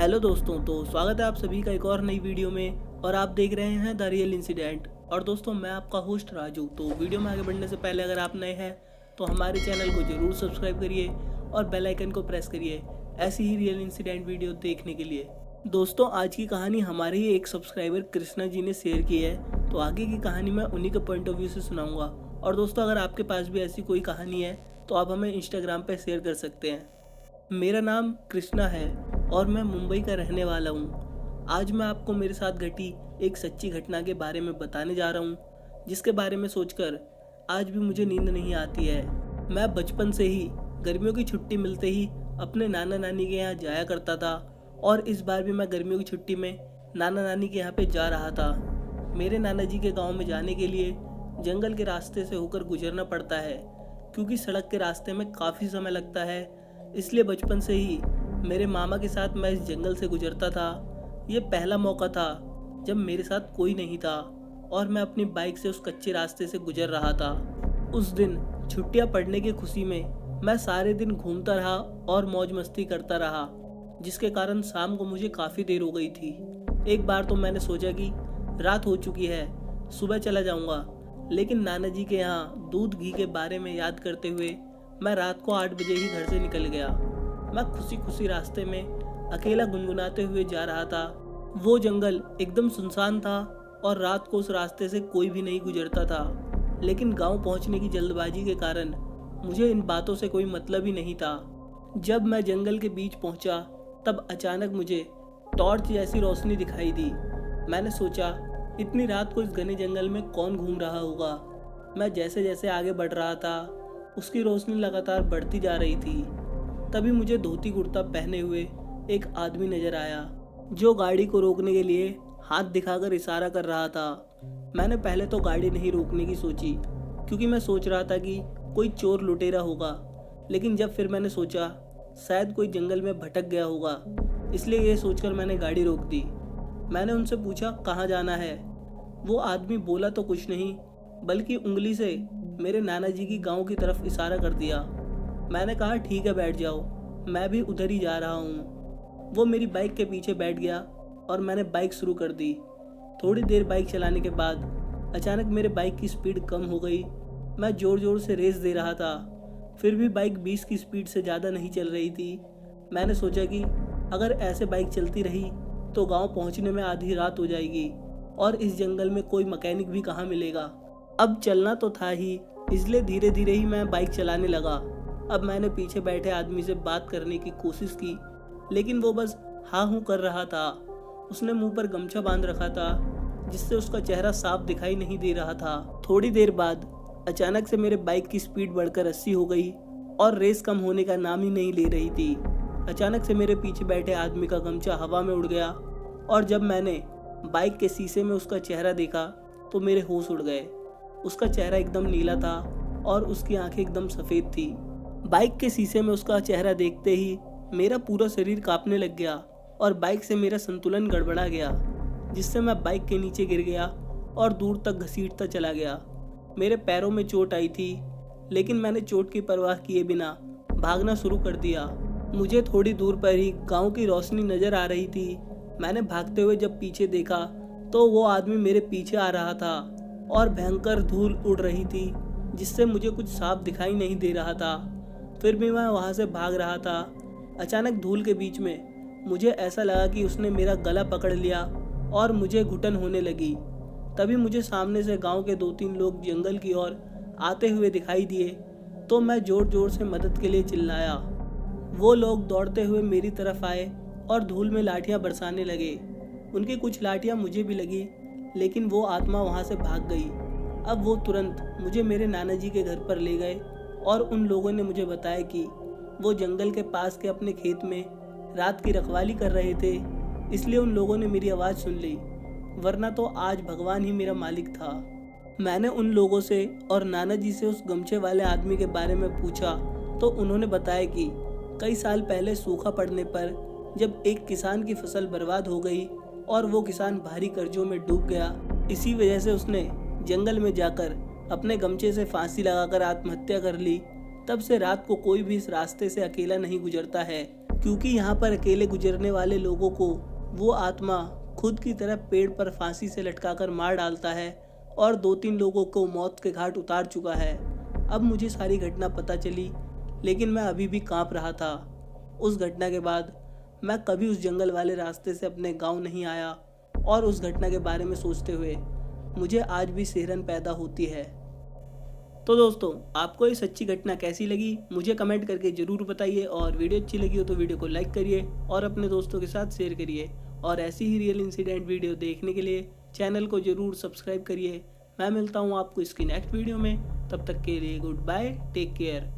Hello दोस्तों, तो स्वागत है आप सभी का एक और नई वीडियो में। और आप देख रहे हैं द रियल इंसिडेंट। और दोस्तों, मैं आपका होस्ट राजू। तो वीडियो में आगे बढ़ने से पहले अगर आप नए हैं तो हमारे चैनल को जरूर सब्सक्राइब करिए और बेल आइकन को प्रेस करिए ऐसी ही रियल इंसिडेंट वीडियो देखने के लिए। दोस्तों, आज की कहानी हमारे ही एक सब्सक्राइबर कृष्णा जी ने शेयर की है, तो आगे की कहानी मैं उन्हीं के पॉइंट ऑफ व्यू से सुनाऊंगा। और दोस्तों, अगर आपके पास भी ऐसी कोई कहानी है तो आप हमें इंस्टाग्राम पर शेयर कर सकते हैं। मेरा नाम कृष्णा है और मैं मुंबई का रहने वाला हूँ। आज मैं आपको मेरे साथ घटी एक सच्ची घटना के बारे में बताने जा रहा हूँ, जिसके बारे में सोचकर आज भी मुझे नींद नहीं आती है। मैं बचपन से ही गर्मियों की छुट्टी मिलते ही अपने नाना नानी के यहाँ जाया करता था, और इस बार भी मैं गर्मियों की छुट्टी में नाना नानी के यहाँ पे जा रहा था। मेरे नाना जी के गाँव में जाने के लिए जंगल के रास्ते से होकर गुजरना पड़ता है, क्योंकि सड़क के रास्ते में काफ़ी समय लगता है। इसलिए बचपन से ही मेरे मामा के साथ मैं इस जंगल से गुजरता था। ये पहला मौका था जब मेरे साथ कोई नहीं था और मैं अपनी बाइक से उस कच्चे रास्ते से गुजर रहा था। उस दिन छुट्टियां पड़ने की खुशी में मैं सारे दिन घूमता रहा और मौज मस्ती करता रहा, जिसके कारण शाम को मुझे काफ़ी देर हो गई थी। एक बार तो मैंने सोचा कि रात हो चुकी है, सुबह चला जाऊंगा, लेकिन नाना जी के यहाँ दूध घी के बारे में याद करते हुए मैं रात को 8 बजे ही घर से निकल गया। मैं खुशी खुशी रास्ते में अकेला गुनगुनाते हुए जा रहा था। वो जंगल एकदम सुनसान था और रात को उस रास्ते से कोई भी नहीं गुजरता था। लेकिन गांव पहुंचने की जल्दबाजी के कारण मुझे इन बातों से कोई मतलब ही नहीं था। जब मैं जंगल के बीच पहुंचा तब अचानक मुझे टॉर्च जैसी रोशनी दिखाई दी। मैंने सोचा, इतनी रात को इस घने जंगल में कौन घूम रहा होगा। मैं जैसे जैसे आगे बढ़ रहा था उसकी रोशनी लगातार बढ़ती जा रही थी। तभी मुझे धोती कुर्ता पहने हुए एक आदमी नजर आया, जो गाड़ी को रोकने के लिए हाथ दिखाकर इशारा कर रहा था। मैंने पहले तो गाड़ी नहीं रोकने की सोची, क्योंकि मैं सोच रहा था कि कोई चोर लुटेरा होगा। लेकिन जब फिर मैंने सोचा शायद कोई जंगल में भटक गया होगा, इसलिए ये सोचकर मैंने गाड़ी रोक दी। मैंने उनसे पूछा कहाँ जाना है। वो आदमी बोला तो कुछ नहीं, बल्कि उंगली से मेरे नाना जी की गांव की तरफ इशारा कर दिया। मैंने कहा ठीक है, बैठ जाओ, मैं भी उधर ही जा रहा हूँ। वो मेरी बाइक के पीछे बैठ गया और मैंने बाइक शुरू कर दी। थोड़ी देर बाइक चलाने के बाद अचानक मेरे बाइक की स्पीड कम हो गई। मैं ज़ोर ज़ोर से रेस दे रहा था, फिर भी बाइक 20 की स्पीड से ज़्यादा नहीं चल रही थी। मैंने सोचा कि अगर ऐसे बाइक चलती रही तो गाँव पहुँचने में आधी रात हो जाएगी और इस जंगल में कोई मैकेनिक भी कहाँ मिलेगा। अब चलना तो था ही, इसलिए धीरे धीरे ही मैं बाइक चलाने लगा। अब मैंने पीछे बैठे आदमी से बात करने की कोशिश की, लेकिन वो बस हाँ हूँ कर रहा था। उसने मुंह पर गमछा बांध रखा था, जिससे उसका चेहरा साफ दिखाई नहीं दे रहा था। थोड़ी देर बाद अचानक से मेरे बाइक की स्पीड बढ़कर 80 हो गई और रेस कम होने का नाम ही नहीं ले रही थी। अचानक से मेरे पीछे बैठे आदमी का गमछा हवा में उड़ गया, और जब मैंने बाइक के शीशे में उसका चेहरा देखा तो मेरे होश उड़ गए। उसका चेहरा एकदम नीला था और उसकी आंखें एकदम सफ़ेद थी। बाइक के शीशे में उसका चेहरा देखते ही मेरा पूरा शरीर कांपने लग गया और बाइक से मेरा संतुलन गड़बड़ा गया, जिससे मैं बाइक के नीचे गिर गया और दूर तक घसीटता चला गया। मेरे पैरों में चोट आई थी, लेकिन मैंने चोट की परवाह किए बिना भागना शुरू कर दिया। मुझे थोड़ी दूर पर ही गाँव की रोशनी नज़र आ रही थी। मैंने भागते हुए जब पीछे देखा तो वो आदमी मेरे पीछे आ रहा था और भयंकर धूल उड़ रही थी, जिससे मुझे कुछ साफ दिखाई नहीं दे रहा था। फिर भी मैं वहाँ से भाग रहा था। अचानक धूल के बीच में मुझे ऐसा लगा कि उसने मेरा गला पकड़ लिया और मुझे घुटन होने लगी। तभी मुझे सामने से गांव के 2-3 लोग जंगल की ओर आते हुए दिखाई दिए, तो मैं ज़ोर ज़ोर से मदद के लिए चिल्लाया। वो लोग दौड़ते हुए मेरी तरफ आए और धूल में लाठियाँ बरसाने लगे। उनकी कुछ लाठियाँ मुझे भी लगी, लेकिन वो आत्मा वहाँ से भाग गई। अब वो तुरंत मुझे मेरे नाना जी के घर पर ले गए और उन लोगों ने मुझे बताया कि वो जंगल के पास के अपने खेत में रात की रखवाली कर रहे थे, इसलिए उन लोगों ने मेरी आवाज़ सुन ली, वरना तो आज भगवान ही मेरा मालिक था। मैंने उन लोगों से और नाना जी से उस गमछे वाले आदमी के बारे में पूछा तो उन्होंने बताया कि कई साल पहले सूखा पड़ने पर जब एक किसान की फसल बर्बाद हो गई और वो किसान भारी कर्जों में डूब गया, इसी वजह से उसने जंगल में जाकर अपने गमछे से फांसी लगाकर आत्महत्या कर ली। तब से रात को कोई भी इस रास्ते से अकेला नहीं गुजरता है, क्योंकि यहाँ पर अकेले गुजरने वाले लोगों को वो आत्मा खुद की तरह पेड़ पर फांसी से लटकाकर मार डालता है और 2-3 लोगों को मौत के घाट उतार चुका है। अब मुझे सारी घटना पता चली, लेकिन मैं अभी भी कांप रहा था। उस घटना के बाद मैं कभी उस जंगल वाले रास्ते से अपने गांव नहीं आया और उस घटना के बारे में सोचते हुए मुझे आज भी सिहरन पैदा होती है। तो दोस्तों, आपको ये सच्ची घटना कैसी लगी मुझे कमेंट करके ज़रूर बताइए, और वीडियो अच्छी लगी हो तो वीडियो को लाइक करिए और अपने दोस्तों के साथ शेयर करिए, और ऐसी ही रियल इंसिडेंट वीडियो देखने के लिए चैनल को ज़रूर सब्सक्राइब करिए। मैं मिलता हूँ आपको इसकी नेक्स्ट वीडियो में, तब तक के लिए गुड बाय, टेक केयर।